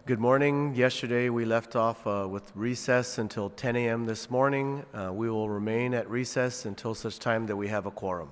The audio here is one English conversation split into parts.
Good morning. Yesterday we left off with recess until 10 a.m. this morning. We will remain at recess until such time that we have a quorum.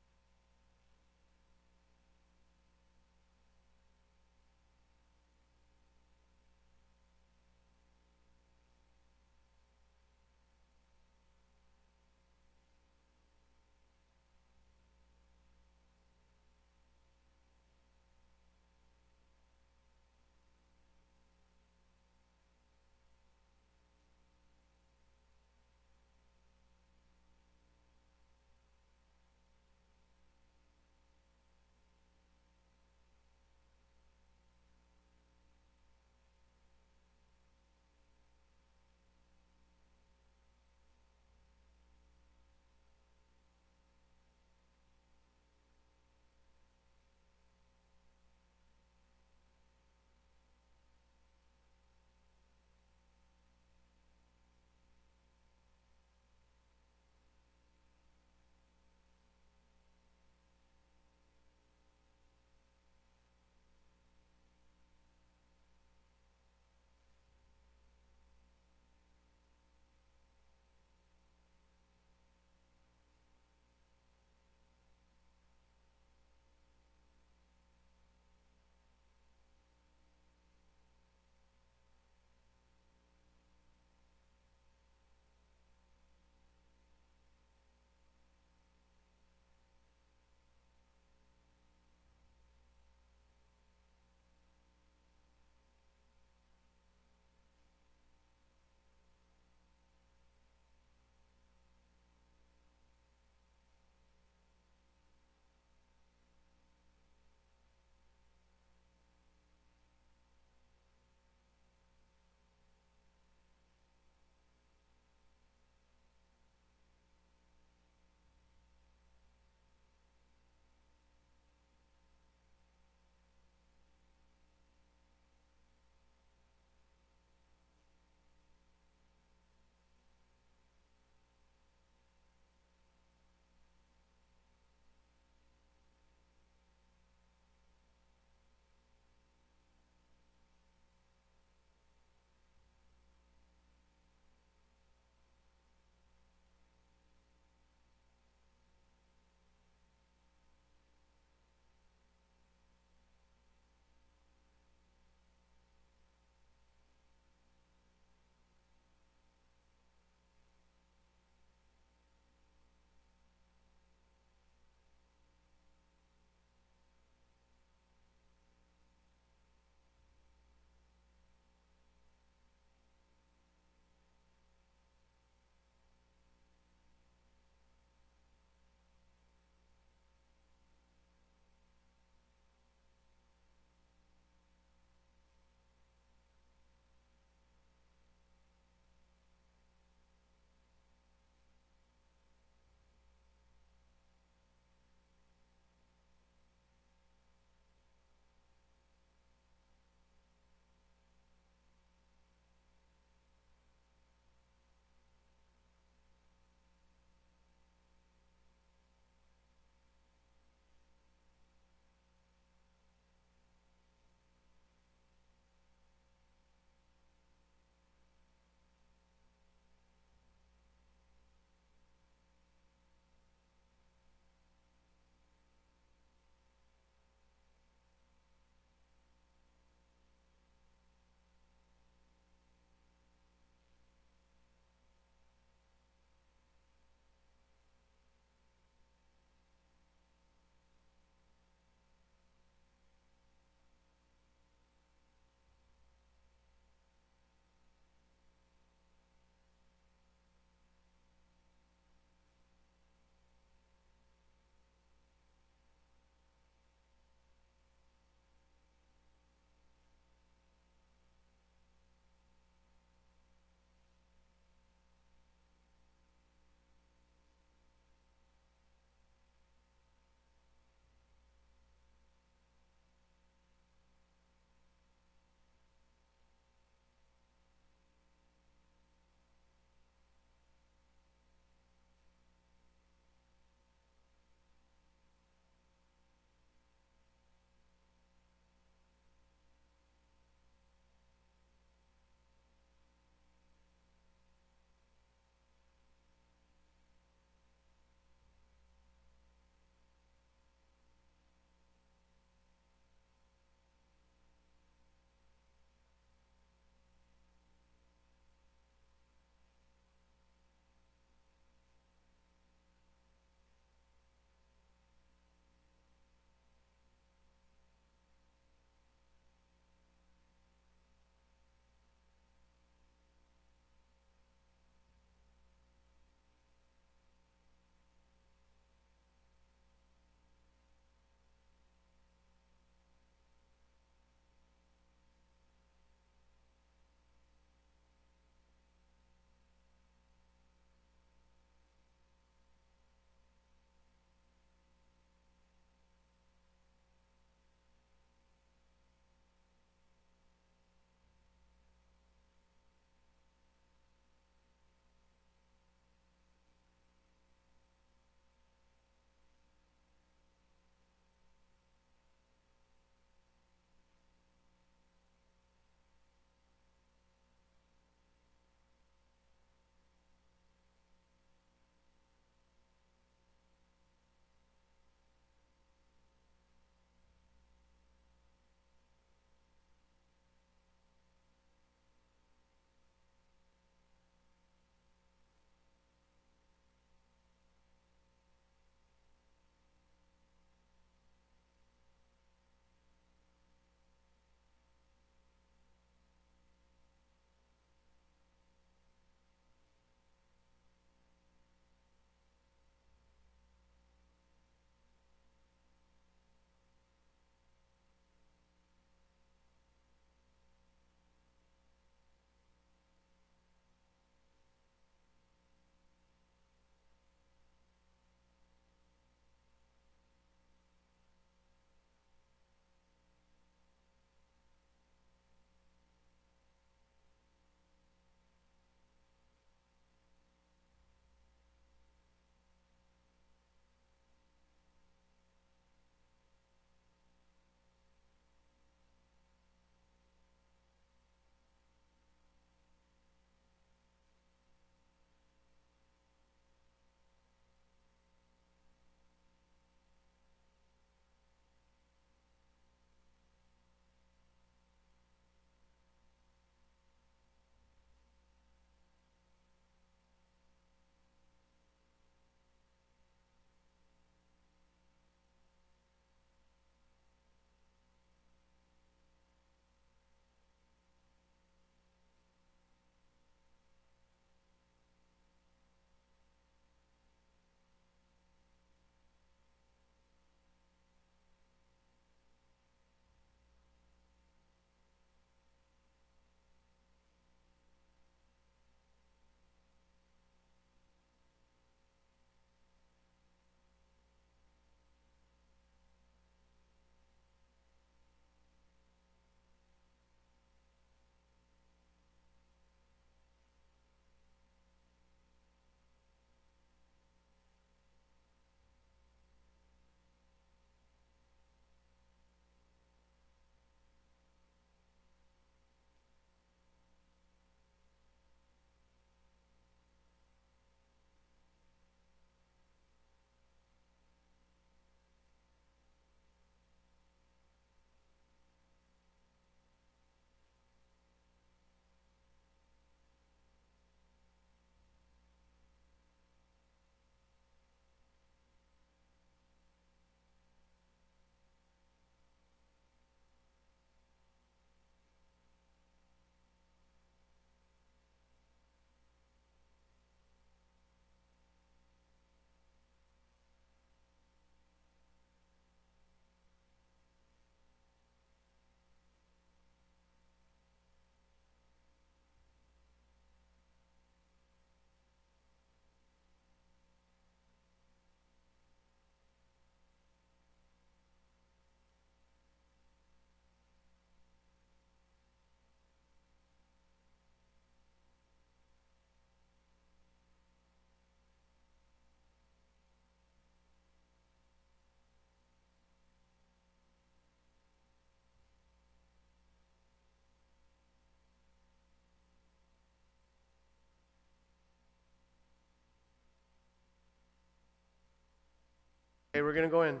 Okay, we're going to go in.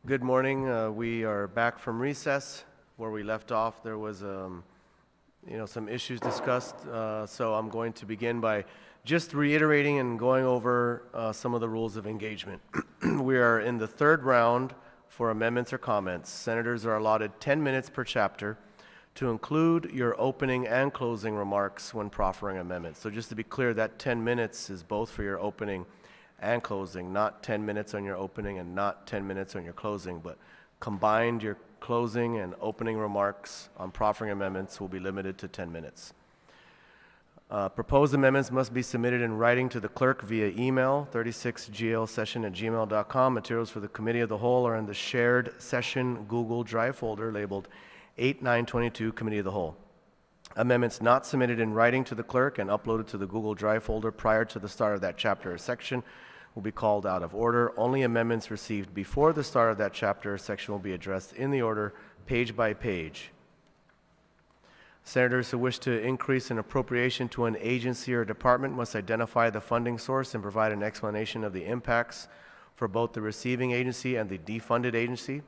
Good morning. We are back from recess. Where we left off, there was some issues discussed. So I'm going to begin by just reiterating and going over some of the rules of engagement. We are in the third round for amendments or comments. Senators are allotted 10 minutes per chapter to include your opening and closing remarks when proffering amendments. So just to be clear, that 10 minutes is both for your opening and closing, not 10 minutes on your opening and not 10 minutes on your closing, but combined your closing and opening remarks on proffering amendments will be limited to 10 minutes. Proposed amendments must be submitted in writing to the clerk via email, 36glsession@gmail.com. Materials for the committee of the whole are in the shared session Google Drive folder labeled 8922 Committee of the Whole. Amendments not submitted in writing to the clerk and uploaded to the Google Drive folder prior to the start of that chapter or section will be called out of order. Only amendments received before the start of that chapter or section will be addressed in the order, page by page. Senators who wish to increase an appropriation to an agency or department must identify the funding source and provide an explanation of the impacts for both the receiving agency and the defunded agency.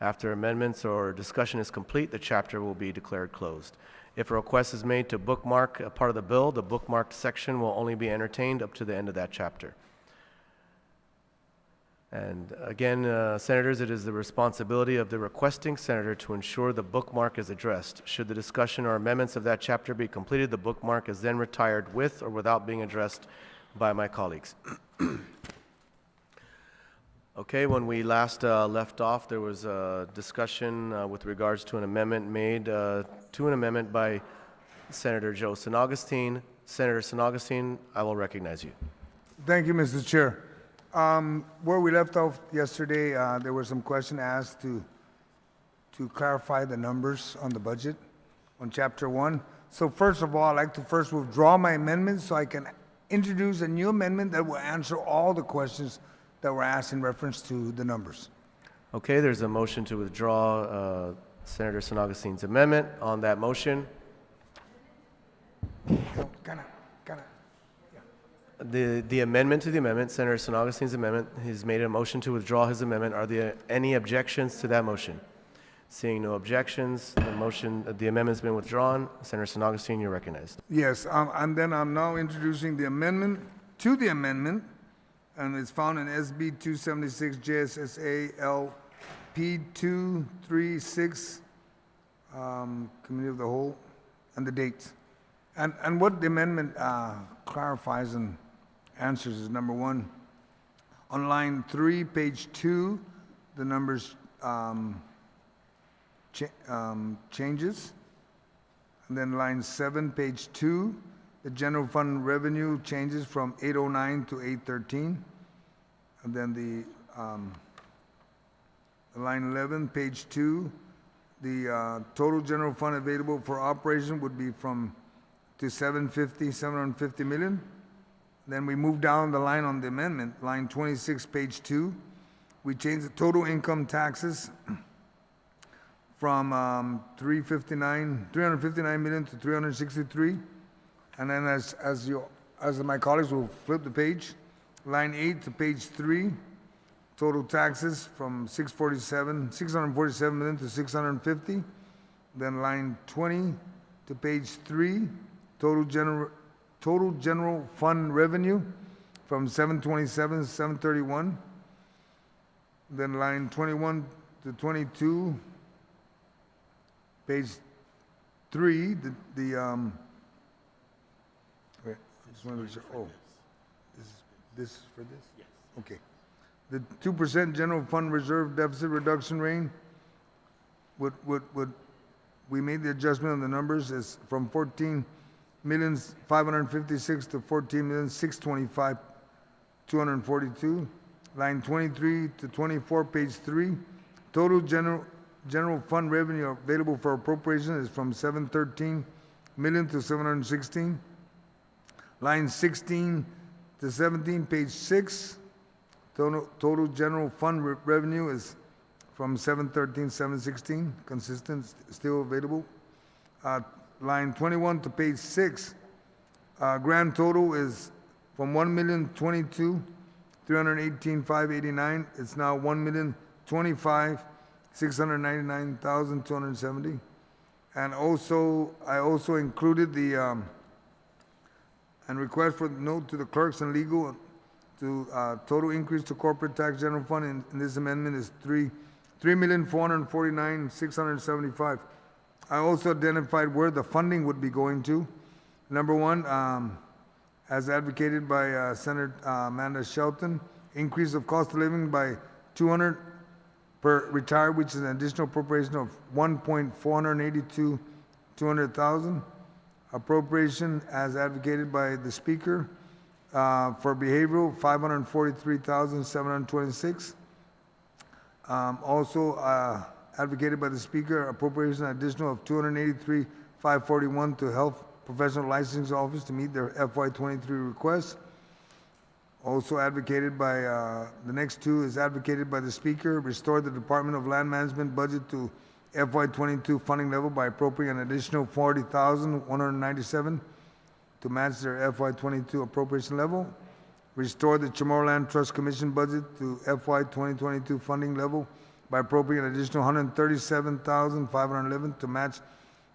After amendments or discussion is complete, the chapter will be declared closed. If a request is made to bookmark a part of the bill, the bookmarked section will only be entertained up to the end of that chapter. And again, Senators, it is the responsibility of the requesting senator to ensure the bookmark is addressed. Should the discussion or amendments of that chapter be completed, the bookmark is then retired with or without being addressed by my colleagues. Okay, when we last left off, there was a discussion with regards to an amendment made to an amendment by Senator Joe San Augustine. Senator San Augustine, I will recognize you. Thank you, Mr. Chair. Where we left off yesterday, there was some question asked to clarify the numbers on the budget on Chapter 1. So first of all, I'd like to first withdraw my amendment so I can introduce a new amendment that will answer all the questions that were asked in reference to the numbers. Okay, there's a motion to withdraw Senator San Augustine's amendment. On that motion, the amendment to the amendment, Senator San Augustine's amendment, he's made a motion to withdraw his amendment. Are there any objections to that motion? Seeing no objections, the amendment's been withdrawn. Senator San Augustine, you're recognized. Yes, and then I'm now introducing the amendment to the amendment, and it's found in SB 276 JSSA LP 236, Committee of the Whole, and the dates. And what the amendment clarifies and answers is, number one, on line 3, page 2, the numbers changes. And then line 7, page 2, the general fund revenue changes from 809 to 813. And then the line 11, page 2, the total general fund available for operation would be from to 750 million. Then we move down the line on the amendment, line 26, page 2. We change the total income taxes from 359 million to 363. And then as my colleagues will flip the page, line 8 to page 3, total taxes from 647 million to 650. Then line 20 to page 3, total general fund revenue from 727 to 731. Then line 21 to 22, page 3, wait, I just want to make sure, this is for this? Yes. Okay. The 2% general fund reserve deficit reduction rate we made the adjustment on the numbers is from 14,556,000 to 14,625,242. Line 23 to 24, page 3. Total general fund revenue available for appropriation is from 713 million to 716. Line 16 to 17, page 6. Total general fund revenue is from 713, 716, consistent, still available. Line 21 to page 6, grand total is from 1,022,318,589. It's now 1,025,699,270. And also, I also included the, and request for note to the clerks and legal to, total increase to corporate tax general fund in this amendment is 3,449,675. I also identified where the funding would be going to. Number one, as advocated by Senator Amanda Shelton, increase of cost of living by 200 per retired, which is an additional appropriation of 1,482,200,000. Appropriation as advocated by the Speaker for behavioral, 543,726. Also advocated by the Speaker, appropriation additional of 283,541 to Health Professional Licensing Office to meet their FY23 requests. Also advocated by, the next two is advocated by the Speaker, restore the Department of Land Management budget to FY22 funding level by appropriating an additional 40,197 to match their FY22 appropriation level. Restore the Chamorro Land Trust Commission budget to FY 2022 funding level by appropriating an additional 137,511 to match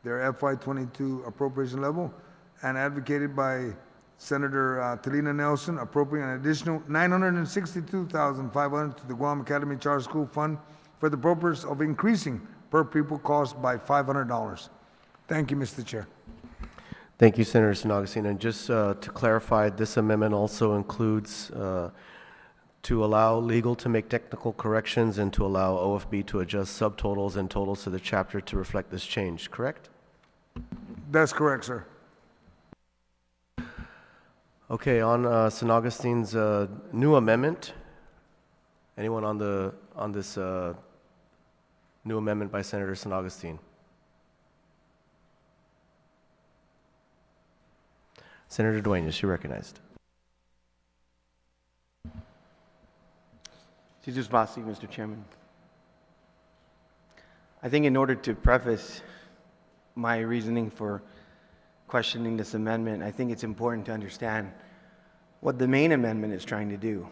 their FY 22 appropriation level, and advocated by Senator Talina Nelson, appropriating an additional 962,500 to the Guam Academy Charter School Fund for the purpose of increasing per pupil cost by $500. Thank you, Mr. Chair. Thank you, Senator San Augustine. And just to clarify, this amendment also includes to allow legal to make technical corrections and to allow OFB to adjust subtotals and totals to the chapter to reflect this change, correct? That's correct, sir. Okay, on San Augustine's new amendment. Anyone on this new amendment by Senator San Augustine? Senator Duenas, you're recognized. Jesus Vasi, Mr. Chairman. I think in order to preface my reasoning for questioning this amendment, I think it's important to understand what the main amendment is trying to do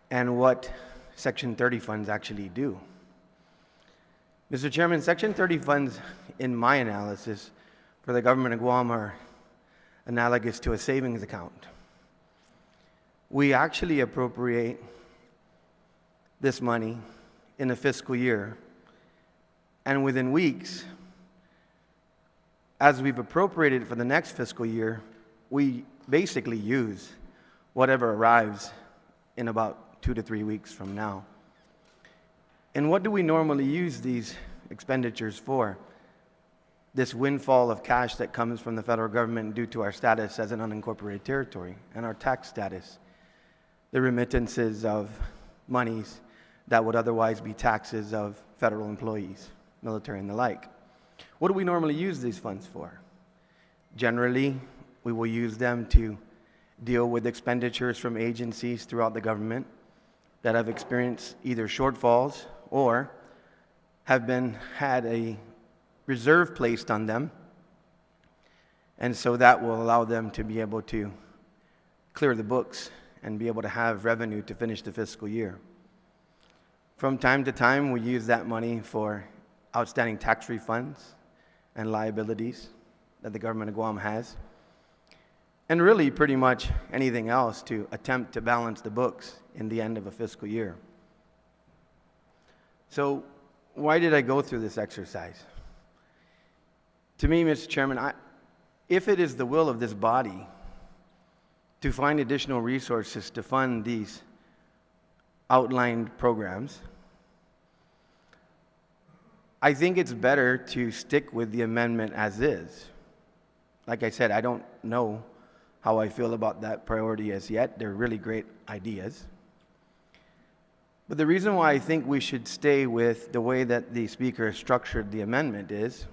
and what Section 30 funds actually do. Mr. Chairman, Section 30 funds, in my analysis, for the government of Guam are analogous to a savings account. We actually appropriate this money in a fiscal year, and within weeks, as we've appropriated for the next fiscal year, we basically use whatever arrives in about 2 to 3 weeks from now. And what do we normally use these expenditures for? This windfall of cash that comes from the federal government due to our status as an unincorporated territory and our tax status. The remittances of monies that would otherwise be taxes of federal employees, military and the like. What do we normally use these funds for? Generally, we will use them to deal with expenditures from agencies throughout the government that have experienced either shortfalls or have had a reserve placed on them, and so that will allow them to be able to clear the books and be able to have revenue to finish the fiscal year. From time to time, we use that money for outstanding tax refunds and liabilities that the government of Guam has, and really pretty much anything else to attempt to balance the books in the end of a fiscal year. So why did I go through this exercise? To me, Mr. Chairman, if it is the will of this body to find additional resources to fund these outlined programs, I think it's better to stick with the amendment as is. Like I said, I don't know how I feel about that priority as yet. They're really great ideas. But the reason why I think we should stay with the way that the Speaker structured the amendment is,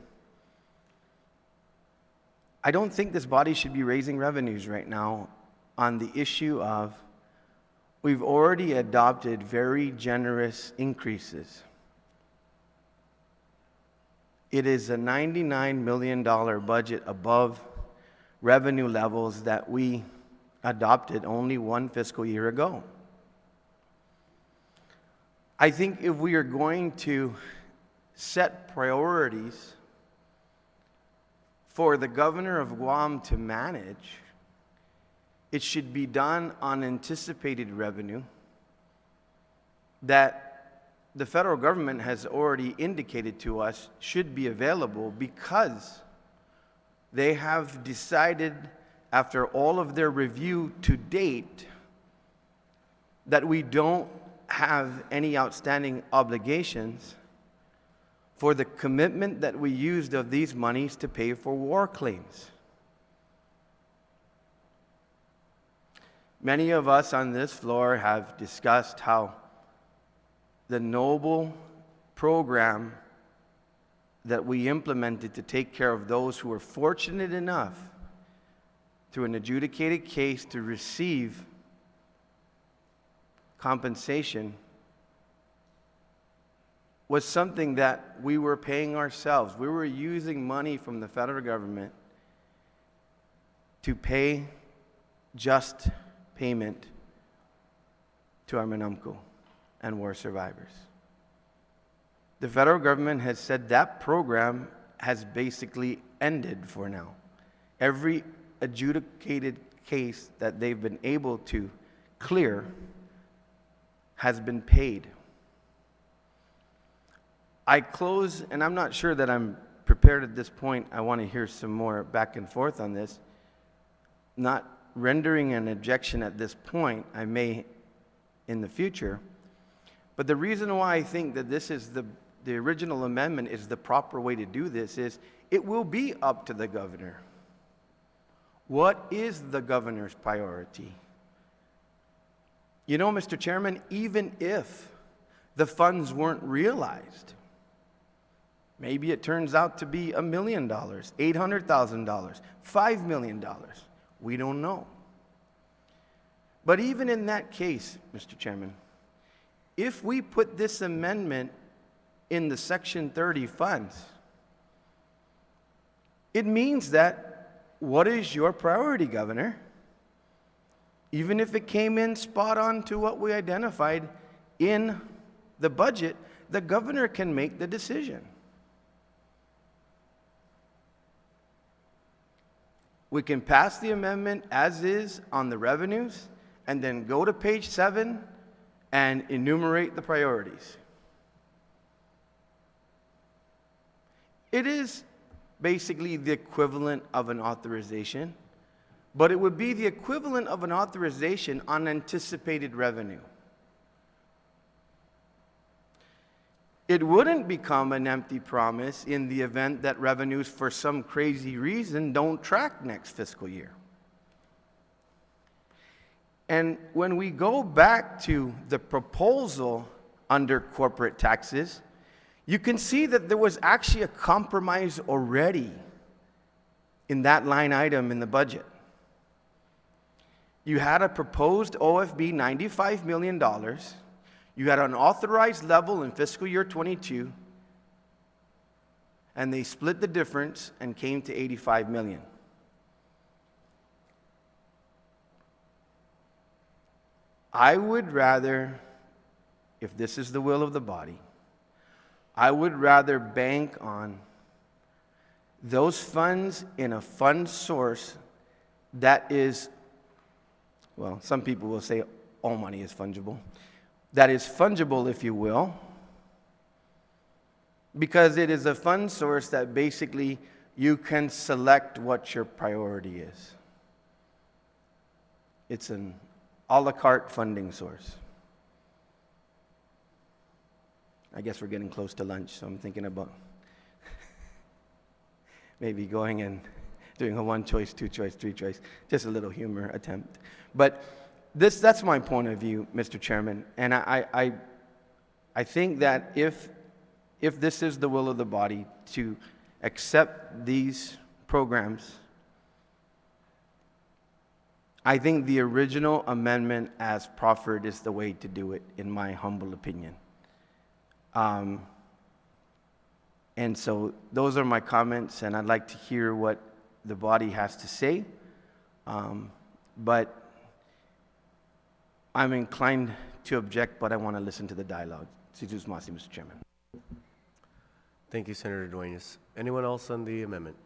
I don't think this body should be raising revenues right now on the issue of we've already adopted very generous increases. It is a $99 million budget above revenue levels that we adopted only one fiscal year ago. I think if we are going to set priorities for the governor of Guam to manage, it should be done on anticipated revenue that the federal government has already indicated to us should be available, because they have decided, after all of their review to date, that we don't have any outstanding obligations for the commitment that we used of these monies to pay for war claims. Many of us on this floor have discussed how the noble program that we implemented to take care of those who were fortunate enough through an adjudicated case to receive compensation was something that we were paying ourselves. We were using money from the federal government to pay just payment to our Manumco and war survivors. The federal government has said that program has basically ended for now. Every adjudicated case that they've been able to clear has been paid. I close, and I'm not sure that I'm prepared at this point. I want to hear some more back and forth on this. Not rendering an objection at this point, I may in the future. But the reason why I think that this is the original amendment is the proper way to do this is it will be up to the governor. What is the governor's priority? You know, Mr. Chairman, even if the funds weren't realized, maybe it turns out to be $1 million, $800,000, $5 million. We don't know. But even in that case, Mr. Chairman, if we put this amendment in the Section 30 funds, it means that what is your priority, Governor? Even if it came in spot on to what we identified in the budget, the governor can make the decision. We can pass the amendment as is on the revenues and then go to page 7 and enumerate the priorities. It is basically the equivalent of an authorization, but it would be the equivalent of an authorization on anticipated revenue. It wouldn't become an empty promise in the event that revenues, for some crazy reason, don't track next fiscal year. And when we go back to the proposal under corporate taxes, you can see that there was actually a compromise already in that line item in the budget. You had a proposed OFB $95 million. You had an authorized level in fiscal year 22, and they split the difference and came to $85 million. I would rather, if this is the will of the body, I would rather bank on those funds in a fund source that is, well, some people will say all money is fungible. That is fungible, if you will, because it is a fund source that basically you can select what your priority is. It's an a la carte funding source. I guess we're getting close to lunch, so I'm thinking about maybe going and doing a 1 choice, 2 choice, 3 choice, just a little humor attempt. But that's my point of view, Mr. Chairman, and I think that if this is the will of the body to accept these programs, I think the original amendment as proffered is the way to do it, in my humble opinion. And so those are my comments, and I'd like to hear what the body has to say, but I'm inclined to object, but I want to listen to the dialogue. Situs Masi, Mr. Chairman. Thank you, Senator Dueñas. Anyone else on the amendment?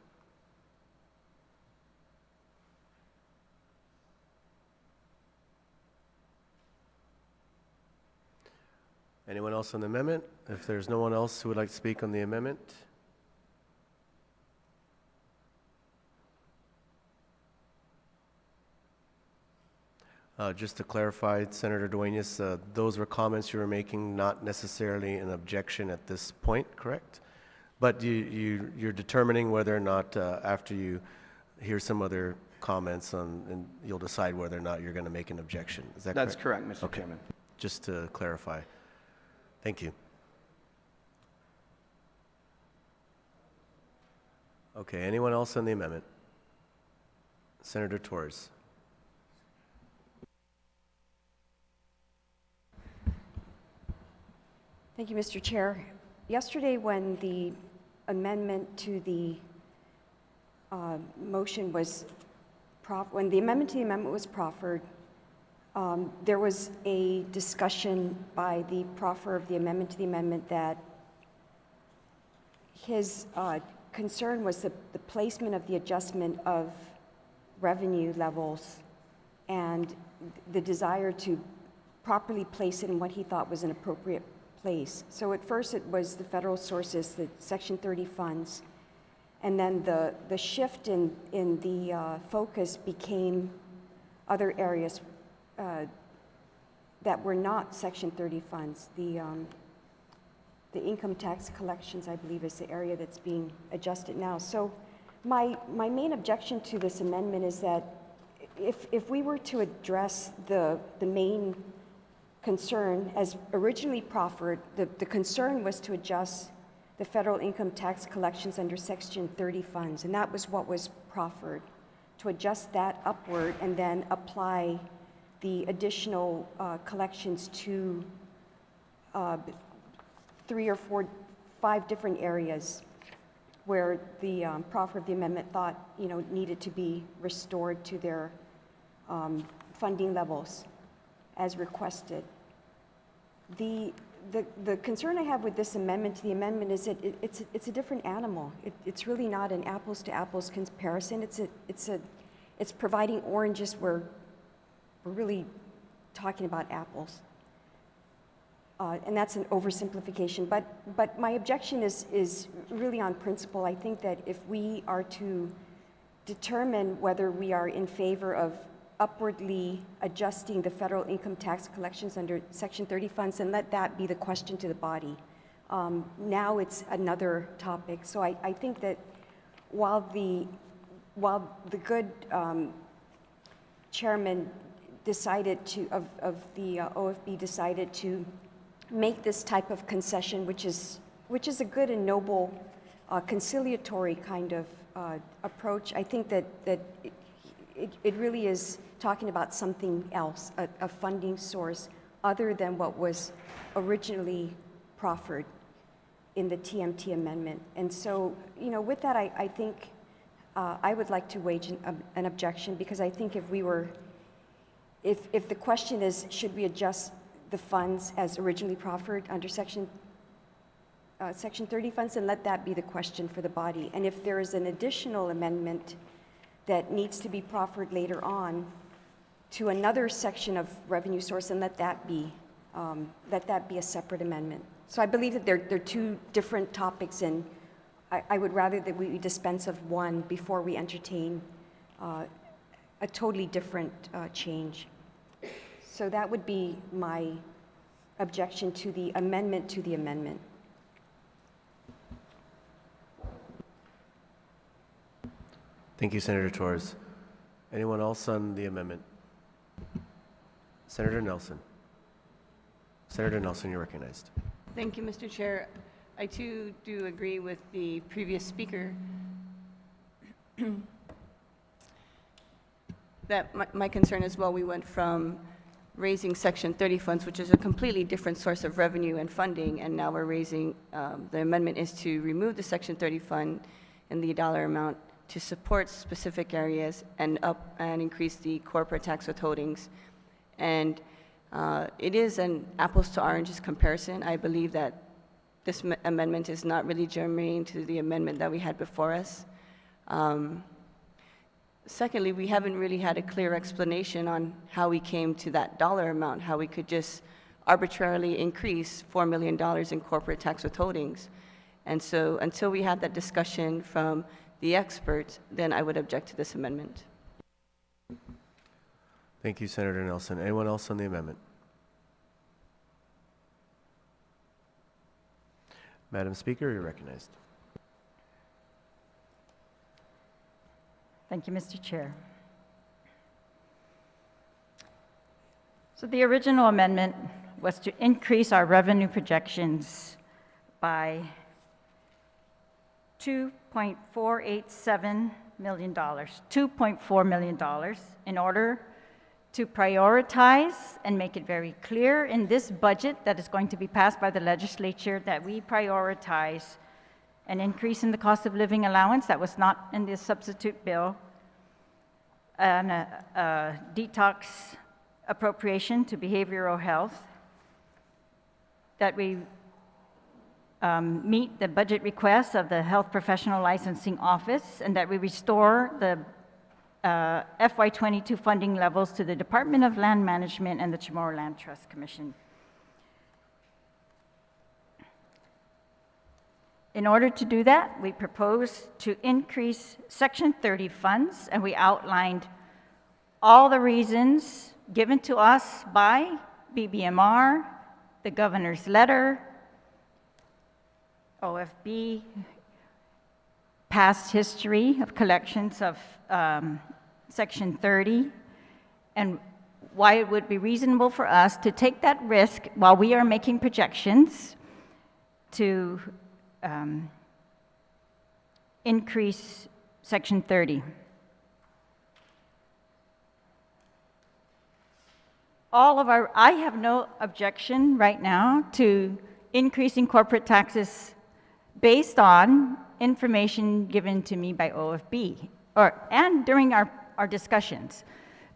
Anyone else on the amendment? If there's no one else who would like to speak on the amendment, just to clarify, Senator Dueñas, those were comments you were making, not necessarily an objection at this point, correct? But you're determining whether or not after you hear some other comments and you'll decide whether or not you're going to make an objection. Is that That's correct? correct, Mr. Chairman. Just to clarify. Thank you. Okay, anyone else on the amendment? Senator Torres. Thank you, Mr. Chair. Yesterday, when the amendment to the motion was when the amendment to the amendment was proffered, there was a discussion by the proffer of the amendment to the amendment that his concern was the placement of the adjustment of revenue levels and the desire to properly place it in what he thought was an appropriate place. So at first it was the federal sources, the Section 30 funds, and then the shift in the focus became other areas that were not Section 30 funds. The income tax collections, I believe, is the area that's being adjusted now. So my main objection to this amendment is that if we were to address the main concern as originally proffered, the concern was to adjust the federal income tax collections under Section 30 funds, and that was what was proffered, to adjust that upward and then apply the additional collections to 3 or 4, 5 different areas where the proffer of the amendment thought, needed to be restored to their funding levels as requested. The concern I have with this amendment to the amendment is that it's a different animal. It's really not an apples to apples comparison. It's providing oranges where we're really talking about apples. And that's an oversimplification. But my objection is really on principle. I think that if we are to determine whether we are in favor of upwardly adjusting the federal income tax collections under Section 30 funds, and let that be the question to the body. Now it's another topic. So I think that while the good chairman decided to, of the OFB decided to make this type of concession, which is a good and noble conciliatory kind of approach, I think that it really is talking about something else, a funding source other than what was originally proffered in the TMT amendment. And so, with that, I think I would like to wage an objection, because I think if the question is, should we adjust the funds as originally proffered under Section 30 funds, then let that be the question for the body. And if there is an additional amendment that needs to be proffered later on to another section of revenue source, and let that be a separate amendment. So I believe that they're two different topics, and I would rather that we dispense of one before we entertain a totally different change. So that would be my objection to the amendment to the amendment. Thank you, Senator Torres. Anyone else on the amendment? Senator Nelson. Senator Nelson, you're recognized. Thank you, Mr. Chair. I too do agree with the previous speaker that my concern as well, we went from raising Section 30 funds, which is a completely different source of revenue and funding, and now we're raising, the amendment is to remove the Section 30 fund and the dollar amount to support specific areas and increase the corporate tax withholdings. And it is an apples to oranges comparison. I believe that this amendment is not really germane to the amendment that we had before us. Secondly, we haven't really had a clear explanation on how we came to that dollar amount, how we could just arbitrarily increase $4 million in corporate tax withholdings. And so until we had that discussion from the experts, then I would object to this amendment. Thank you, Senator Nelson. Anyone else on the amendment? Madam Speaker, you're recognized. Thank you, Mr. Chair. So the original amendment was to increase our revenue projections by $2.487 million, $2.4 million, in order to prioritize and make it very clear in this budget that is going to be passed by the legislature that we prioritize an increase in the cost of living allowance that was not in the substitute bill, and a detox appropriation to behavioral health, that we meet the budget requests of the Health Professional Licensing Office, and that we restore the FY2022 funding levels to the Department of Land Management and the Chamorro Land Trust Commission. In order to do that, we propose to increase Section 30 funds, and we outlined all the reasons given to us by BBMR, the governor's letter, OFB, past history of collections of Section 30, and why it would be reasonable for us to take that risk while we are making projections to increase Section 30. I have no objection right now to increasing corporate taxes based on information given to me by OFB, and during our discussions.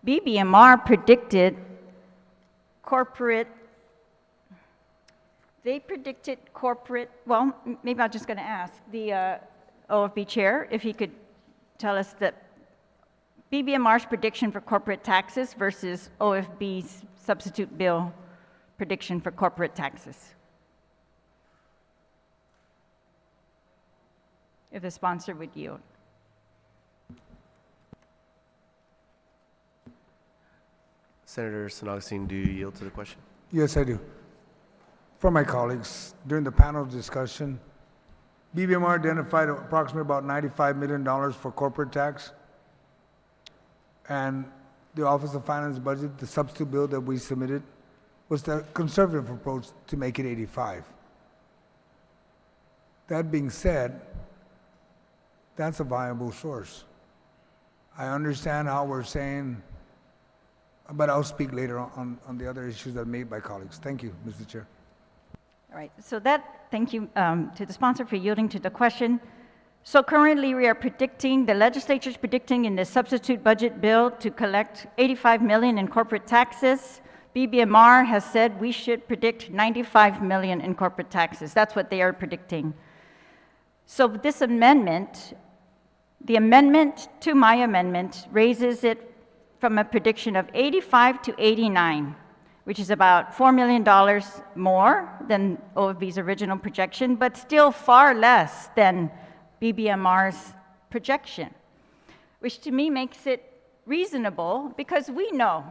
BBMR predicted well, maybe I'm just going to ask the OFB chair if he could tell us that BBMR's prediction for corporate taxes versus OFB's substitute bill prediction for corporate taxes. If the sponsor would yield. Senator San Augustine, do you yield to the question? Yes, I do. For my colleagues, during the panel discussion, BBMR identified approximately about $95 million for corporate tax. And the Office of Finance Budget, the substitute bill that we submitted, was the conservative approach to make it 85. That being said, that's a viable source. I understand how we're saying, but I'll speak later on the other issues that are made by colleagues. Thank you, Mr. Chair. All right, so thank you to the sponsor for yielding to the question. So currently we are predicting, the legislature is predicting in the substitute budget bill to collect $85 million in corporate taxes. BBMR has said we should predict $95 million in corporate taxes. That's what they are predicting. So this amendment, the amendment to my amendment raises it from a prediction of 85 to 89, which is about $4 million more than OFB's original projection, but still far less than BBMR's projection, which to me makes it reasonable because we know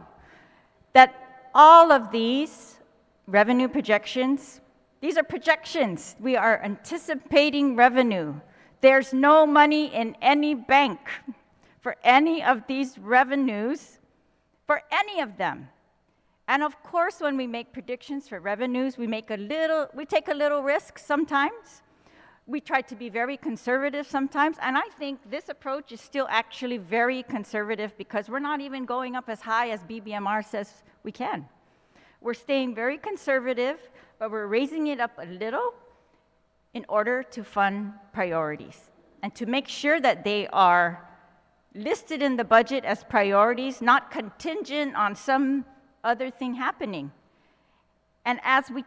that all of these revenue projections, these are projections. We are anticipating revenue. There's no money in any bank for any of these revenues, for any of them. And of course, when we make predictions for revenues, we take a little risk sometimes. We try to be very conservative sometimes, and I think this approach is still actually very conservative because we're not even going up as high as BBMR says we can. We're staying very conservative, but we're raising it up a little in order to fund priorities. and to make sure that they are listed in the budget as priorities, not contingent on some other thing happening. And as we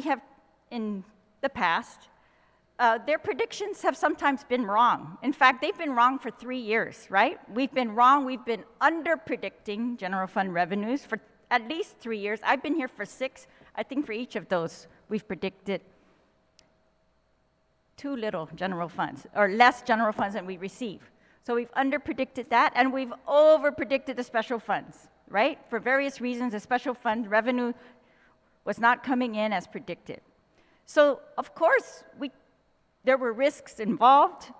have in the past, their predictions have sometimes been wrong. In fact, they've been wrong for 3 years, right? We've been wrong. We've been under-predicting general fund revenues for at least 3 years. I've been here for 6. I think for each of those, we've predicted too little general funds, or less general funds than we receive. So we've under-predicted that, and we've over-predicted the special funds, right? For various reasons, the special fund revenue was not coming in as predicted. So, of course, there were risks involved.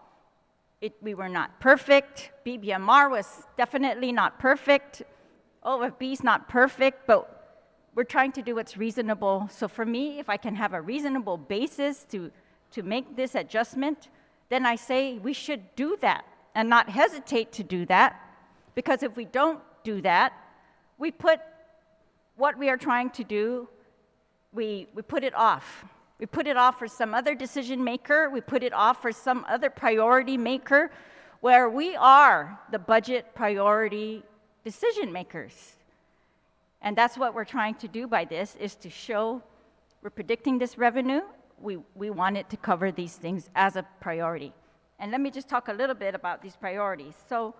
We were not perfect. BBMR was definitely not perfect. OFB is not perfect, but we're trying to do what's reasonable. So for me, if I can have a reasonable basis to make this adjustment, then I say we should do that and not hesitate to do that, because if we don't do that, we put what we are trying to do, we put it off. We put it off for some other decision maker. We put it off for some other priority maker, where we are the budget priority decision makers. And that's what we're trying to do by this, is to show we're predicting this revenue. We want it to cover these things as a priority. And let me just talk a little bit about these priorities. So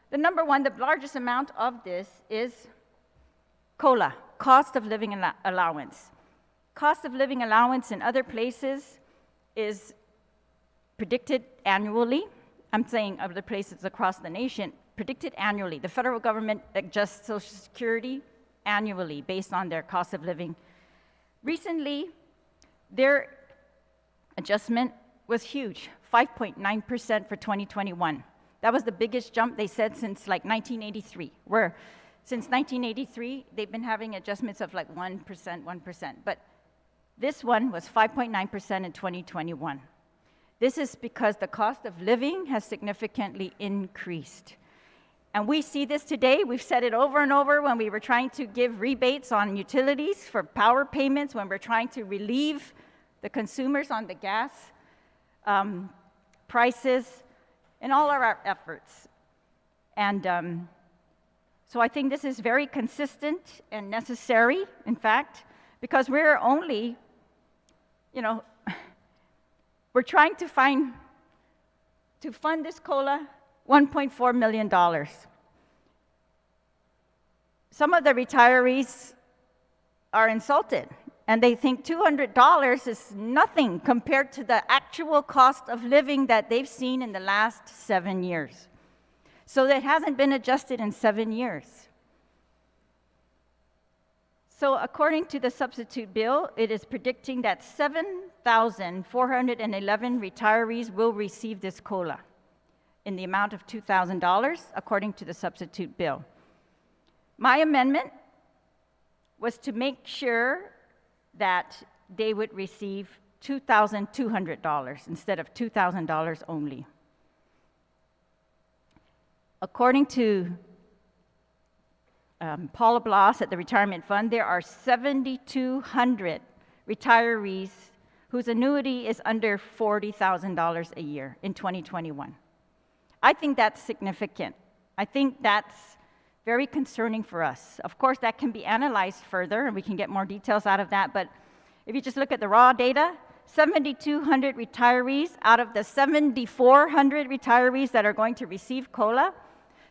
the number one, the largest amount of this is COLA, cost of living allowance. Cost of living allowance in other places is predicted annually. I'm saying other places across the nation, predicted annually. The federal government adjusts Social Security annually based on their cost of living. Recently, their adjustment was huge, 5.9% for 2021. That was the biggest jump, they said, since like 1983, where since 1983, they've been having adjustments of like 1%, 1%. But this one was 5.9% in 2021. This is because the cost of living has significantly increased. And we see this today. We've said it over and over when we were trying to give rebates on utilities for power payments, when we're trying to relieve the consumers on the gas prices, in all of our efforts. And so I think this is very consistent and necessary, in fact, because we're only, we're trying to fund this COLA $1.4 million. Some of the retirees are insulted, and they think $200 is nothing compared to the actual cost of living that they've seen in the last 7 years. So that hasn't been adjusted in 7 years. So according to the substitute bill, it is predicting that 7,411 retirees will receive this COLA in the amount of $2,000, according to the substitute bill. My amendment was to make sure that they would receive $2,200 instead of $2,000 only. According to Paula Bloss at the Retirement Fund, there are 7,200 retirees whose annuity is under $40,000 a year in 2021. I think that's significant. I think that's very concerning for us. Of course, that can be analyzed further, and we can get more details out of that, but if you just look at the raw data, 7,200 retirees out of the 7,400 retirees that are going to receive COLA,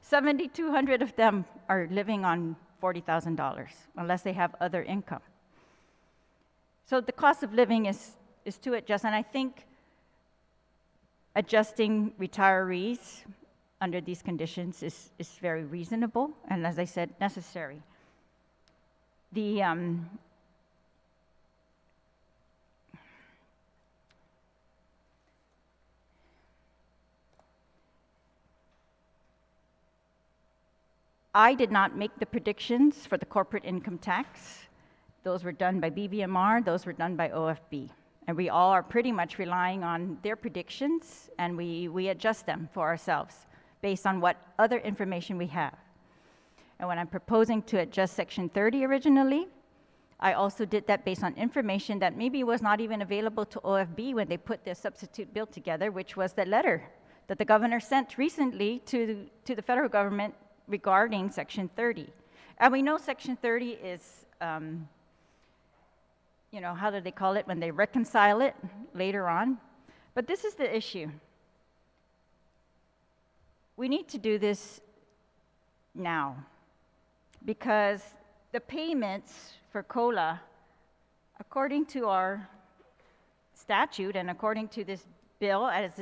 7,200 of them are living on $40,000, unless they have other income. So the cost of living is to adjust, and I think adjusting retirees under these conditions is very reasonable, and as I said, necessary. I did not make the predictions for the corporate income tax. Those were done by BBMR, those were done by OFB. And we all are pretty much relying on their predictions, and we adjust them for ourselves based on what other information we have. And when I'm proposing to adjust Section 30 originally, I also did that based on information that maybe was not even available to OFB when they put their substitute bill together, which was the letter that the governor sent recently to the federal government regarding Section 30. And we know Section 30 is, you know, how do they call it when they reconcile it later on? But this is the issue. We need to do this now because the payments for COLA, according to our statute and according to this bill, as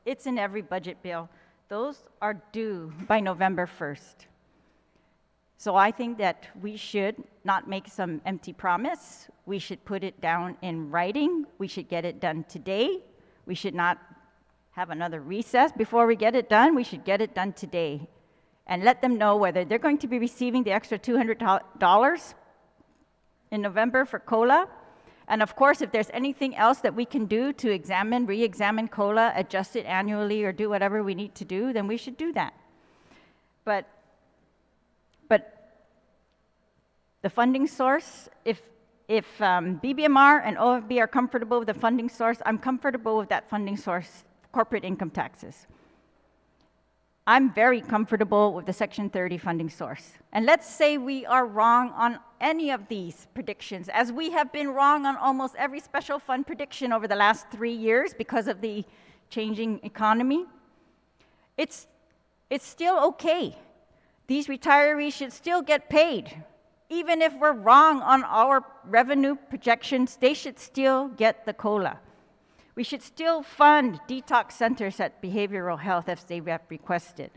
it's in every budget bill, those are due by November 1st. So I think that we should not make some empty promise. We should put it down in writing. We should get it done today. We should not have another recess before we get it done. We should get it done today and let them know whether they're going to be receiving the extra $200 in November for COLA. And of course, if there's anything else that we can do to re-examine COLA, adjust it annually, or do whatever we need to do, then we should do that. But the funding source, if BBMR and OFB are comfortable with the funding source, I'm comfortable with that funding source, corporate income taxes. I'm very comfortable with the Section 30 funding source. And let's say we are wrong on any of these predictions, as we have been wrong on almost every special fund prediction over the last 3 years because of the changing economy. It's still okay. These retirees should still get paid. Even if we're wrong on our revenue projections, they should still get the COLA. We should still fund detox centers at behavioral health as they have requested.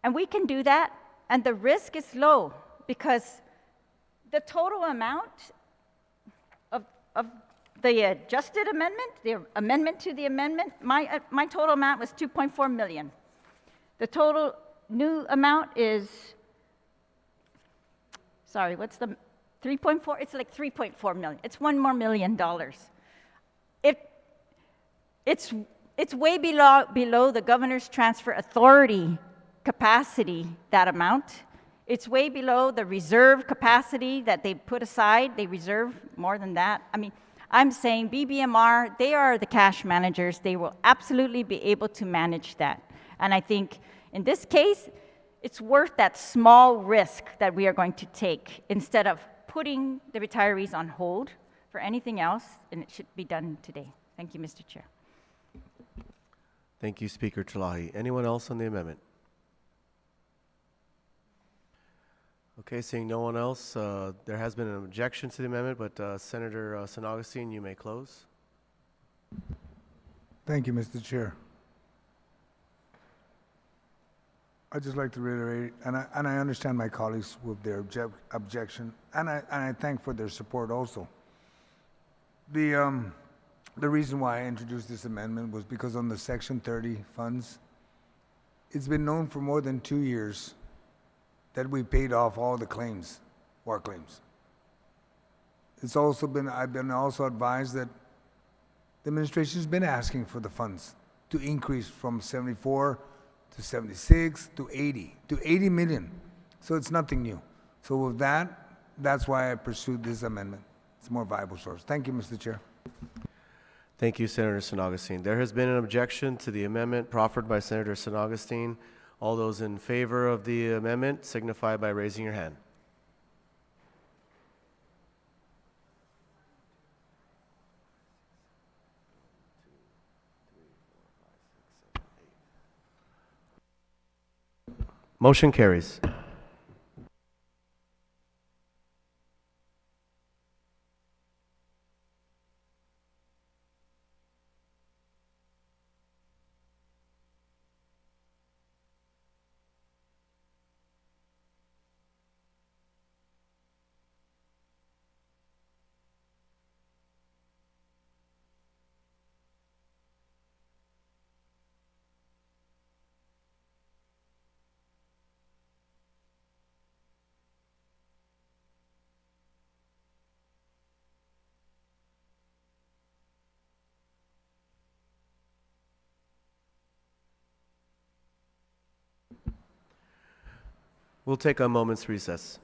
And we can do that, and the risk is low because the total amount of the adjusted amendment, the amendment to the amendment, my total amount was $2.4 million. The total new amount is, sorry, what's the 3.4? It's like 3.4 million. It's $1 more million. It's way below the governor's transfer authority capacity, that amount. It's way below the reserve capacity that they put aside. They reserve more than that. I mean, I'm saying BBMR, they are the cash managers. They will absolutely be able to manage that. And I think in this case, it's worth that small risk that we are going to take instead of putting the retirees on hold for anything else, and it should be done today. Thank you, Mr. Chair. Thank you, Speaker Talahi. Anyone else on the amendment? Okay, seeing no one else, there has been an objection to the amendment, but Senator San Augustine, you may close. Thank you, Mr. Chair. I'd just like to reiterate, and I understand my colleagues with their objection, and I thank for their support also. The reason why I introduced this amendment was because on the Section 30 funds, it's been known for more than 2 years that we paid off all the claims, war claims. It's also been, I've been also advised that the administration's been asking for the funds to increase from 74 to 76 to 80 million. So it's nothing new. So with that, that's why I pursued this amendment. It's a more viable source. Thank you, Mr. Chair. Thank you, Senator San Augustine. There has been an objection to the amendment proffered by Senator San Augustine. All those in favor of the amendment signify by raising your hand. Motion carries. We'll take a moment's recess.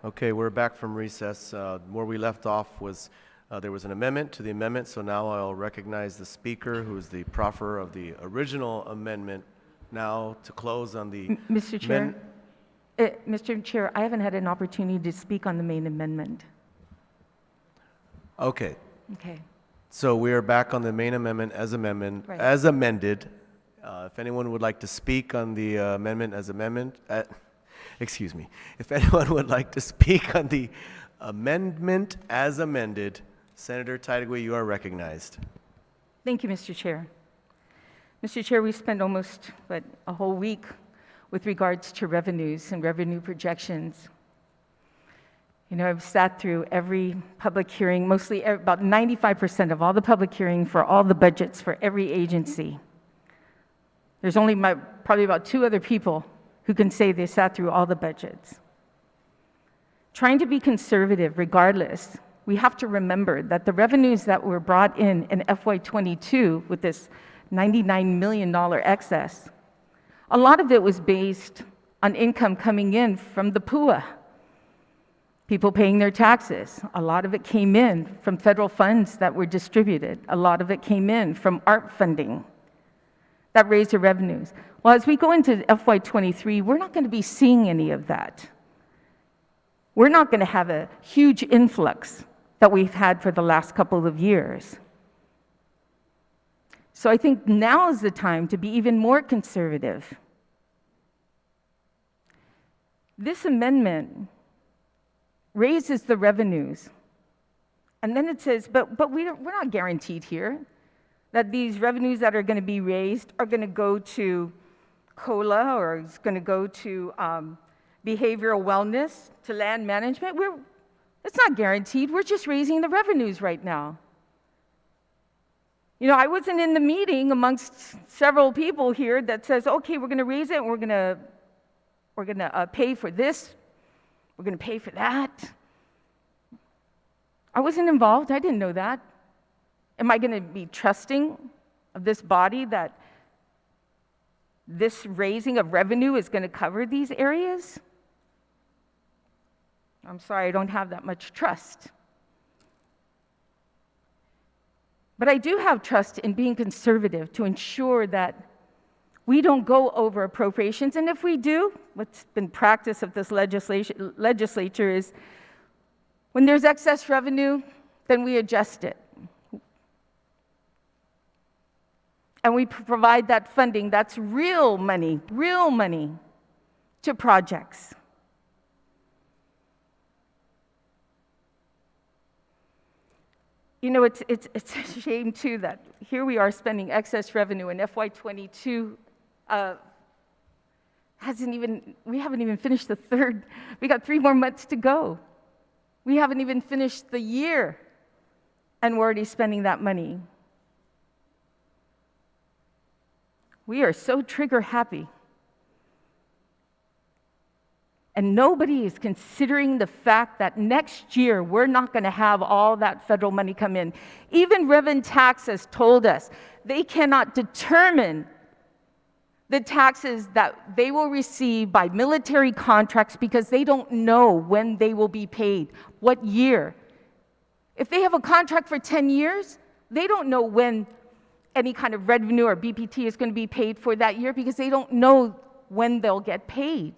Okay, we're back from recess. Where we left off was there was an amendment to the amendment, so now I'll recognize the speaker, who is the proffer of the original amendment, now to close on the... Mr. Chair, men- Mr. Chair, I haven't had an opportunity to speak on the main amendment. Okay, Okay. so we are back on the main amendment Right. as amended. If anyone would like to speak on the amendment as amendment, excuse me, if anyone would like to speak on the amendment as amended, Senator Taitigui, you are recognized. Thank you, Mr. Chair. Mr. Chair, we spent almost, a whole week with regards to revenues and revenue projections. You know, I've sat through every public hearing, mostly about 95% of all the public hearing for all the budgets for every agency. There's only probably about 2 other people who can say they sat through all the budgets. Trying to be conservative regardless, we have to remember that the revenues that were brought in FY22 with this $99 million excess, a lot of it was based on income coming in from the PUA, people paying their taxes. A lot of it came in from federal funds that were distributed. A lot of it came in from ARP funding that raised the revenues. Well, as we go into FY23, we're not going to be seeing any of that. We're not going to have a huge influx that we've had for the last couple of years. So I think now is the time to be even more conservative. This amendment raises the revenues, and then it says, but we're not guaranteed here that these revenues that are going to be raised are going to go to COLA or it's going to go to behavioral wellness, to land management. It's not guaranteed. We're just raising the revenues right now. You know, I wasn't in the meeting amongst several people here that says, okay, we're going to raise it and we're going to pay for this, we're going to pay for that. I wasn't involved. I didn't know that. Am I going to be trusting of this body that this raising of revenue is going to cover these areas? I'm sorry, I don't have that much trust. But I do have trust in being conservative to ensure that we don't go over appropriations. And if we do, what's been practice of this legislature is when there's excess revenue, then we adjust it. And we provide that funding that's real money to projects. You know, it's a shame too that here we are spending excess revenue and FY22 we haven't even finished the third, we got 3 more months to go. We haven't even finished the year and we're already spending that money. We are so trigger happy. And nobody is considering the fact that next year we're not going to have all that federal money come in. Even Revenue Taxes told us they cannot determine the taxes that they will receive by military contracts because they don't know when they will be paid, what year. If they have a contract for 10 years, they don't know when any kind of revenue or BPT is going to be paid for that year because they don't know when they'll get paid.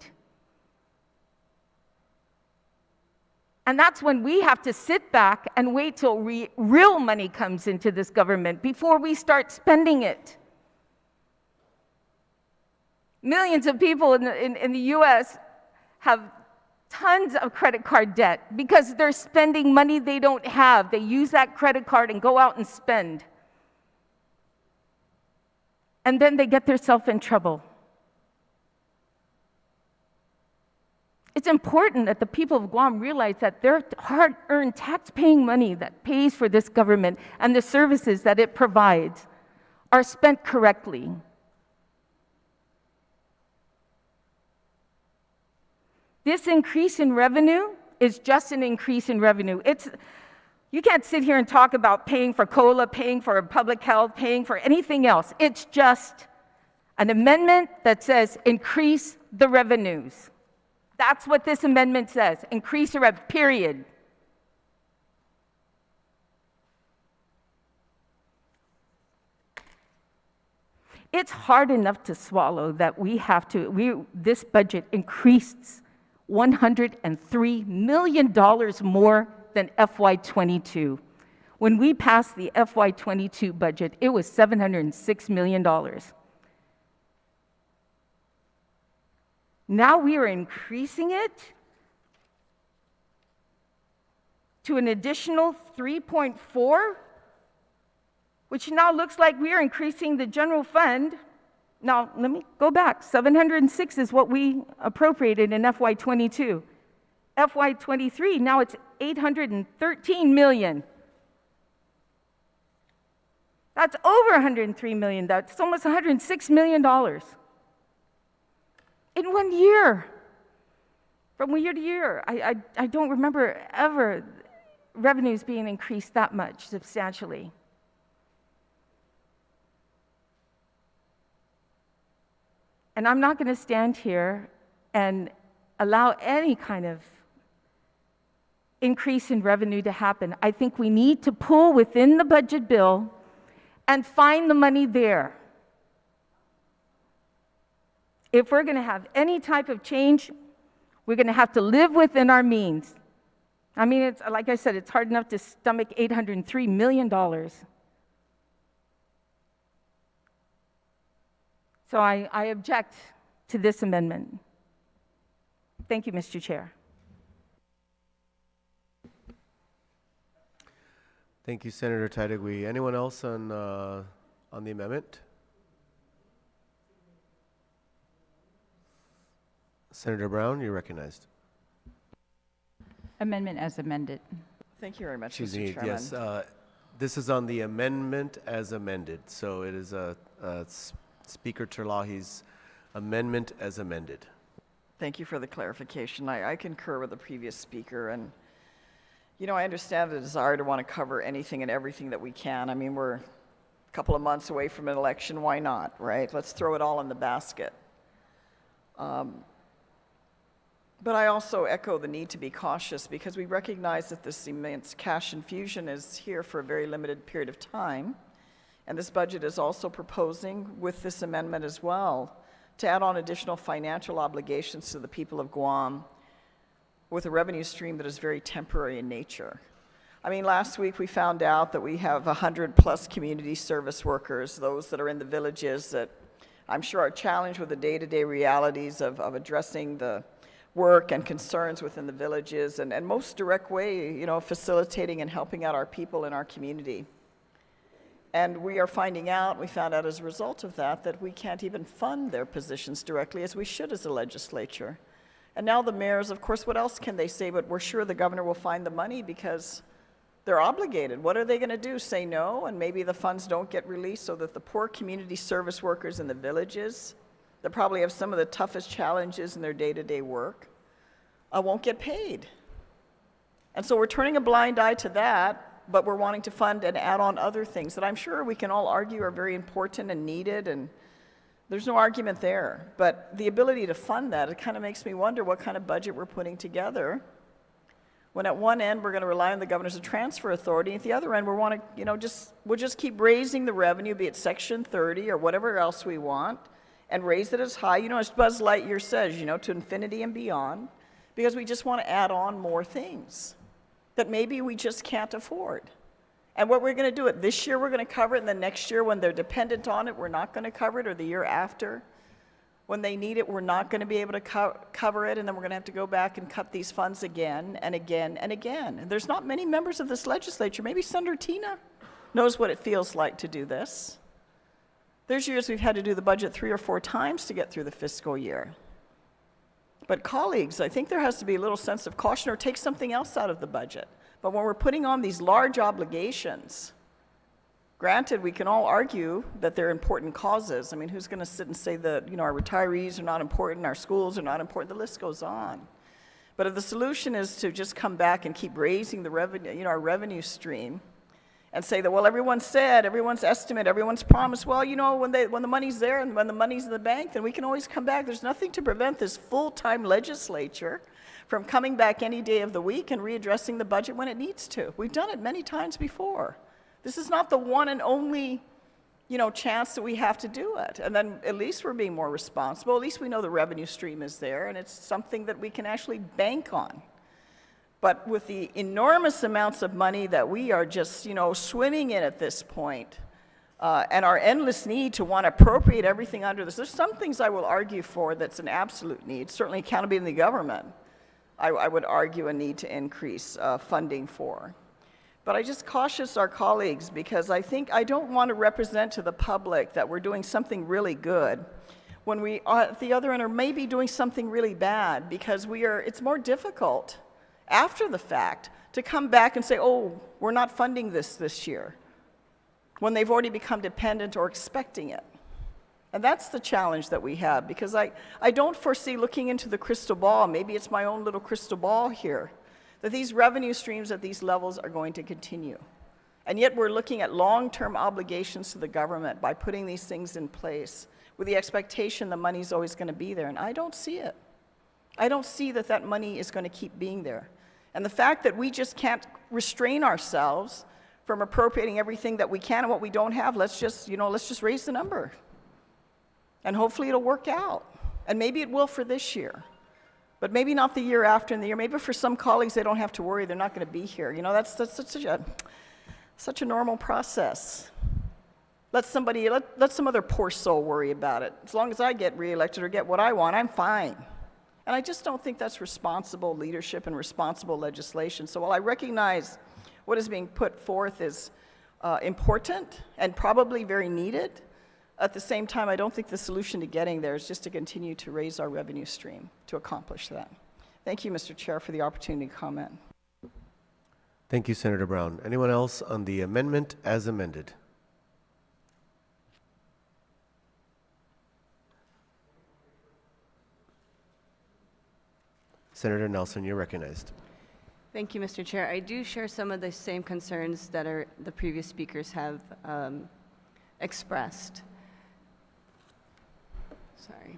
And that's when we have to sit back and wait till real money comes into this government before we start spending it. Millions of people in the U.S. have tons of credit card debt because they're spending money they don't have. They use that credit card and go out and spend. And then they get themselves in trouble. It's important that the people of Guam realize that their hard-earned tax-paying money that pays for this government and the services that it provides are spent correctly. This increase in revenue is just an increase in revenue. You can't sit here and talk about paying for COLA, paying for public health, paying for anything else. It's just an amendment that says increase the revenues. That's what this amendment says. Increase the rev, period. It's hard enough to swallow that this budget increased $103 million more than FY22. When we passed the FY22 budget, it was $706 million. Now we are increasing it to an additional 3.4, which now looks like we are increasing the general fund. Now, let me go back. 706 is what we appropriated in FY22. FY23, now it's 813 million. That's over 103 million. That's almost $106 million. In 1 year. From year to year. I don't remember ever revenues being increased that much substantially. And I'm not going to stand here and allow any kind of increase in revenue to happen. I think we need to pull within the budget bill and find the money there. If we're going to have any type of change, we're going to have to live within our means. I mean, it's like I said, it's hard enough to stomach $803 million. So I object to this amendment. Thank you, Mr. Chair. Thank you, Senator Taitigui. Anyone else on the amendment? Senator Brown, you're recognized. Amendment as amended. Thank you very much, Excuse Mr. me, Chairman. yes. This is on the amendment as amended. So it is Speaker Terlahi's amendment as amended. Thank you for the clarification. I concur with the previous speaker, and I understand the desire to want to cover anything and everything that we can. I mean, we're a couple of months away from an election. Why not, right? Let's throw it all in the basket. But I also echo the need to be cautious because we recognize that this immense cash infusion is here for a very limited period of time. And this budget is also proposing, with this amendment as well, to add on additional financial obligations to the people of Guam with a revenue stream that is very temporary in nature. I mean, last week we found out that we have 100+ community service workers, those that are in the villages that I'm sure are challenged with the day-to-day realities of addressing the work and concerns within the villages, and most direct way, facilitating and helping out our people in our community. And we found out as a result of that we can't even fund their positions directly as we should as a legislature. And now the mayors, of course, what else can they say? But we're sure the governor will find the money because they're obligated. What are they going to do? Say no, and maybe the funds don't get released so that the poor community service workers in the villages that probably have some of the toughest challenges in their day-to-day work won't get paid. And so we're turning a blind eye to that, but we're wanting to fund and add on other things that I'm sure we can all argue are very important and needed, and there's no argument there. But the ability to fund that, it kind of makes me wonder what kind of budget we're putting together when at one end we're going to rely on the governor as a transfer authority, at the other end we'll just keep raising the revenue, be it Section 30 or whatever else we want, and raise it as high, as Buzz Lightyear says, to infinity and beyond, because we just want to add on more things that maybe we just can't afford. And what we're going to do it this year, we're going to cover it, and the next year when they're dependent on it, we're not going to cover it, or the year after, when they need it, we're not going to be able to cover it, and then we're going to have to go back and cut these funds again and again and again. And there's not many members of this legislature, maybe Senator Tina knows what it feels like to do this. There's years we've had to do the budget 3 or 4 times to get through the fiscal year. But colleagues, I think there has to be a little sense of caution, or take something else out of the budget. But when we're putting on these large obligations, granted, we can all argue that they're important causes. I mean, who's going to sit and say that, our retirees are not important, our schools are not important, the list goes on. But if the solution is to just come back and keep raising the revenue, our revenue stream, and say that, well, everyone said, everyone's estimate, everyone's promised, well, you know, when the money's there and when the money's in the bank, then we can always come back. There's nothing to prevent this full-time legislature from coming back any day of the week and readdressing the budget when it needs to. We've done it many times before. This is not the one and only, you know, chance that we have to do it. And then at least we're being more responsible. At least we know the revenue stream is there and it's something that we can actually bank on. But with the enormous amounts of money that we are just, you know, swimming in at this point, and our endless need to want to appropriate everything under this, there's some things I will argue for that's an absolute need. Certainly accountability in the government, I would argue a need to increase funding for. But I just cautious our colleagues because I don't want to represent to the public that we're doing something really good when we at the other end are maybe doing something really bad, because it's more difficult after the fact to come back and say, oh, we're not funding this year, when they've already become dependent or expecting it. And that's the challenge that we have, because I don't foresee looking into the crystal ball, maybe it's my own little crystal ball here, that these revenue streams at these levels are going to continue. And yet we're looking at long-term obligations to the government by putting these things in place with the expectation the money's always going to be there, and I don't see it. I don't see that money is going to keep being there. And the fact that we just can't restrain ourselves from appropriating everything that we can and what we don't have, let's just raise the number. And hopefully it'll work out. And maybe it will for this year. But maybe not the year after and the year. Maybe for some colleagues, they don't have to worry, they're not going to be here. You know, that's such a normal process. Let some other poor soul worry about it. As long as I get reelected or get what I want, I'm fine. And I just don't think that's responsible leadership and responsible legislation. So while I recognize what is being put forth is important and probably very needed, at the same time, I don't think the solution to getting there is just to continue to raise our revenue stream to accomplish that. Thank you, Mr. Chair, for the opportunity to comment. Thank you, Senator Brown. Anyone else on the amendment as amended? Senator Nelson, you're recognized. Thank you, Mr. Chair. I do share some of the same concerns that the previous speakers have expressed. Sorry.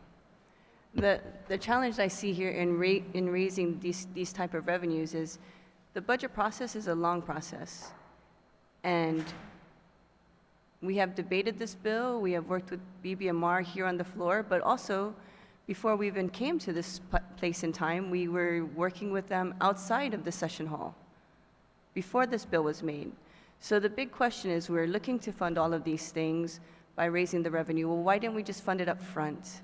The challenge I see here in raising these type of revenues is the budget process is a long process. And we have debated this bill, we have worked with BBMR here on the floor, but also before we even came to this place in time, we were working with them outside of the session hall before this bill was made. So the big question is, we're looking to fund all of these things by raising the revenue. Well, why didn't we just fund it up front?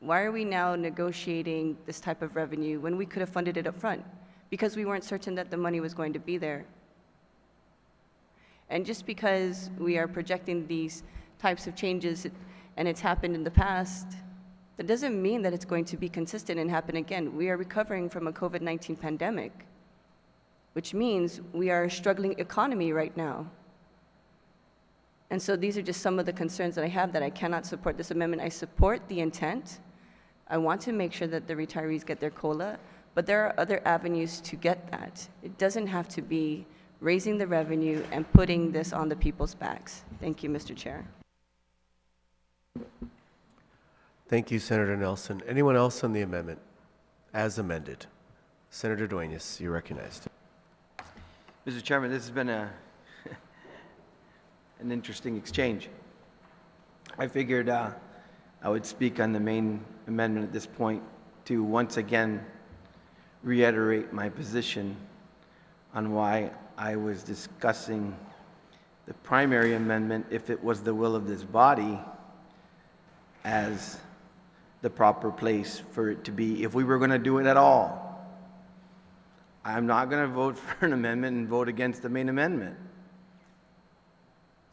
Why are we now negotiating this type of revenue when we could have funded it up front? Because we weren't certain that the money was going to be there. And just because we are projecting these types of changes and it's happened in the past, that doesn't mean that it's going to be consistent and happen again. We are recovering from a COVID-19 pandemic, which means we are a struggling economy right now. And so these are just some of the concerns that I have, that I cannot support this amendment. I support the intent. I want to make sure that the retirees get their COLA, but there are other avenues to get that. It doesn't have to be raising the revenue and putting this on the people's backs. Thank you, Mr. Chair. Thank you, Senator Nelson. Anyone else on the amendment as amended? Senator Duenas, you're recognized. Mr. Chairman, this has been an interesting exchange. I figured I would speak on the main amendment at this point to once again reiterate my position on why I was discussing the primary amendment, if it was the will of this body, as the proper place for it to be, if we were going to do it at all. I'm not going to vote for an amendment and vote against the main amendment.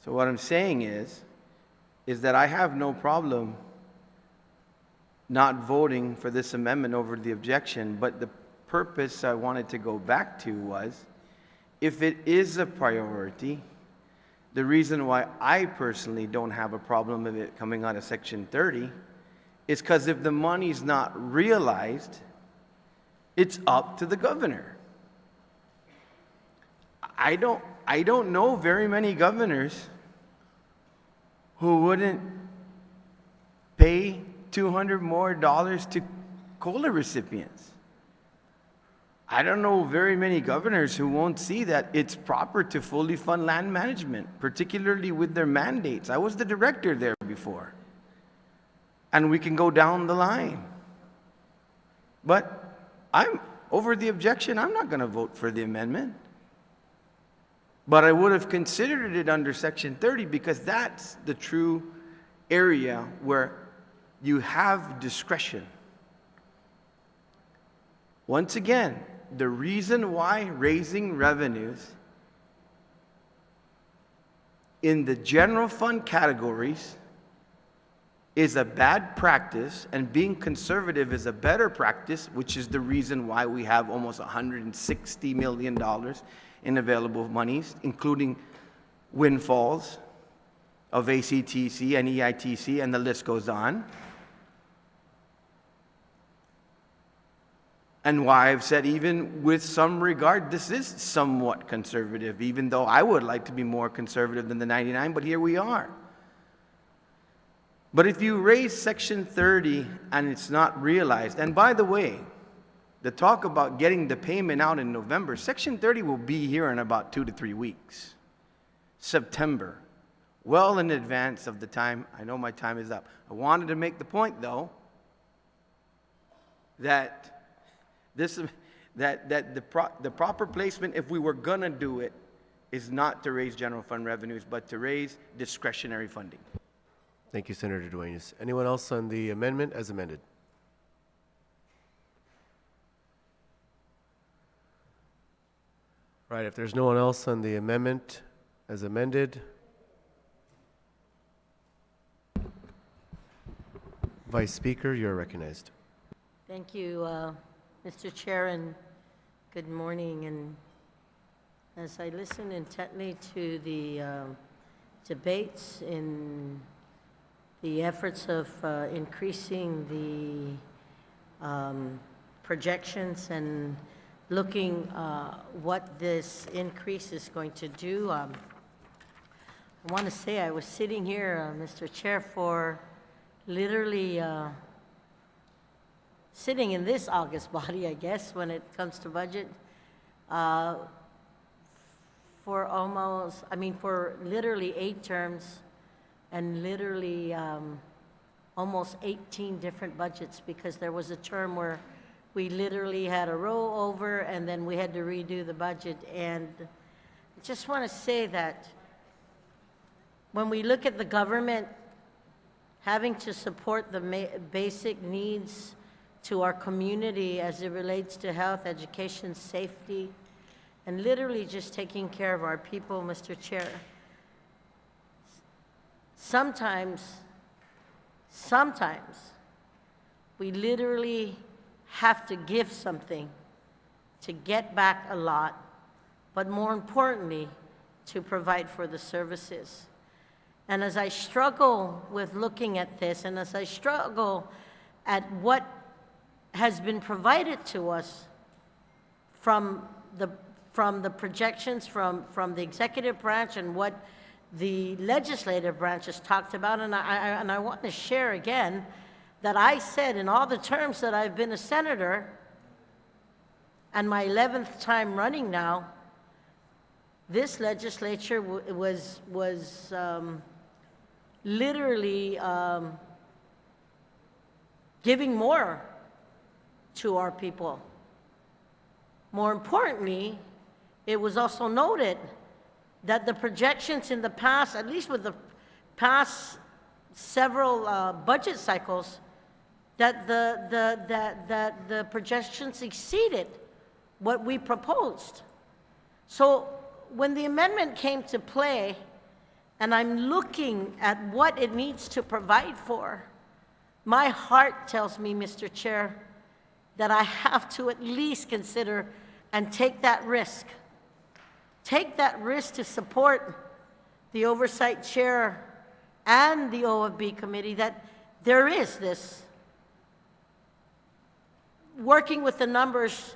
So what I'm saying is that I have no problem not voting for this amendment over the objection, but the purpose I wanted to go back to was, if it is a priority, the reason why I personally don't have a problem with it coming out of Section 30 is because if the money's not realized, it's up to the governor. I I don't know very many governors who wouldn't pay $200 more to COLA recipients. I don't know very many governors who won't see that it's proper to fully fund land management, particularly with their mandates. I was the director there before. And we can go down the line. But I'm over the objection. I'm not going to vote for the amendment. But I would have considered it under Section 30 because that's the true area where you have discretion. Once again, the reason why raising revenues in the general fund categories is a bad practice and being conservative is a better practice, which is the reason why we have almost $160 million in available monies, including windfalls of ACTC and EITC, and the list goes on. And why I've said even with some regard, this is somewhat conservative, even though I would like to be more conservative than the 99, but here we are. But if you raise Section 30 and it's not realized, and by the way, the talk about getting the payment out in November, Section 30 will be here in about 2 to 3 weeks. September, well in advance of the time. I know my time is up. I wanted to make the point, though, that the proper placement, if we were going to do it, is not to raise general fund revenues, but to raise discretionary funding. Thank you, Senator Duenas. Anyone else on the amendment as amended? Right, if there's no one else on the amendment as amended, Vice Speaker, you're recognized. Thank you, Mr. Chair, and good morning. And as I listen intently to the debates in the efforts of increasing the projections and looking what this increase is going to do, I want to say I was sitting here, Mr. Chair, for literally sitting in this August body, I guess, when it comes to budget, for literally 8 terms and literally almost 18 different budgets, because there was a term where we literally had a rollover and then we had to redo the budget. And I just want to say that when we look at the government having to support the basic needs to our community as it relates to health, education, safety, and literally just taking care of our people, Mr. Chair, sometimes we literally have to give something to get back a lot, but more importantly, to provide for the services. And as I struggle with looking at this, and as I struggle at what has been provided to us from the projections from the executive branch and what the legislative branch has talked about, and I want to share again that I said in all the terms that I've been a senator, and my 11th time running now, this legislature was literally giving more to our people. More importantly, it was also noted that the projections in the past, at least with the past several budget cycles, that the projections exceeded what we proposed. So when the amendment came to play, and I'm looking at what it needs to provide for, my heart tells me, Mr. Chair, that I have to at least consider and take that risk. Take that risk to support the Oversight Chair and the OFB Committee, that there is this, working with the numbers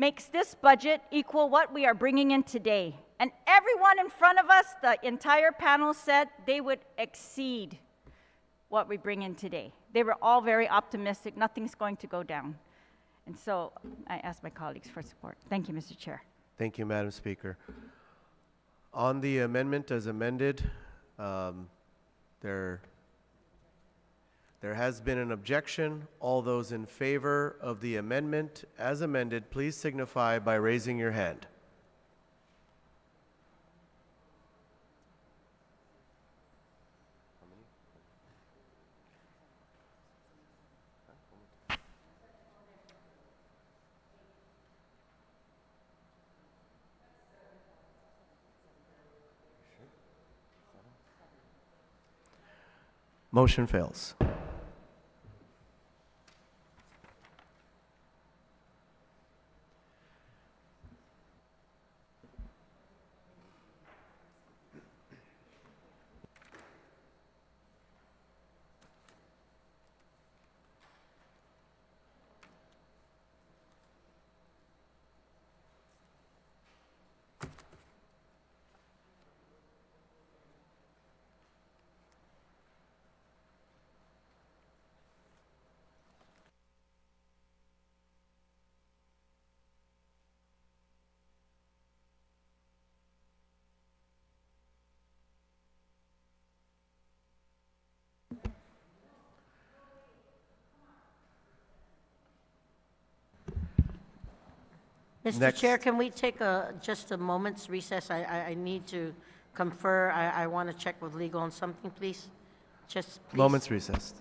makes this budget equal what we are bringing in today. And everyone in front of us, the entire panel said they would exceed what we bring in today. They were all very optimistic, nothing's going to go down. And so I ask my colleagues for support. Thank you, Mr. Chair. Thank you, Madam Speaker. On the amendment as amended, there has been an objection. All those in favor of the amendment as amended, please signify by raising your hand. Motion fails. Mr. Next. Chair, can we take just a moment's recess? I need to confer, I want to check with legal on something, please. Just please. Moment's recessed.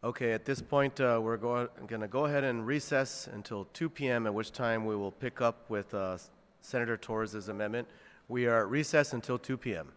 Okay, at this point, we're going to go ahead and recess until 2 p.m., at which time we will pick up with Senator Torres's amendment. We are at recess until 2 p.m.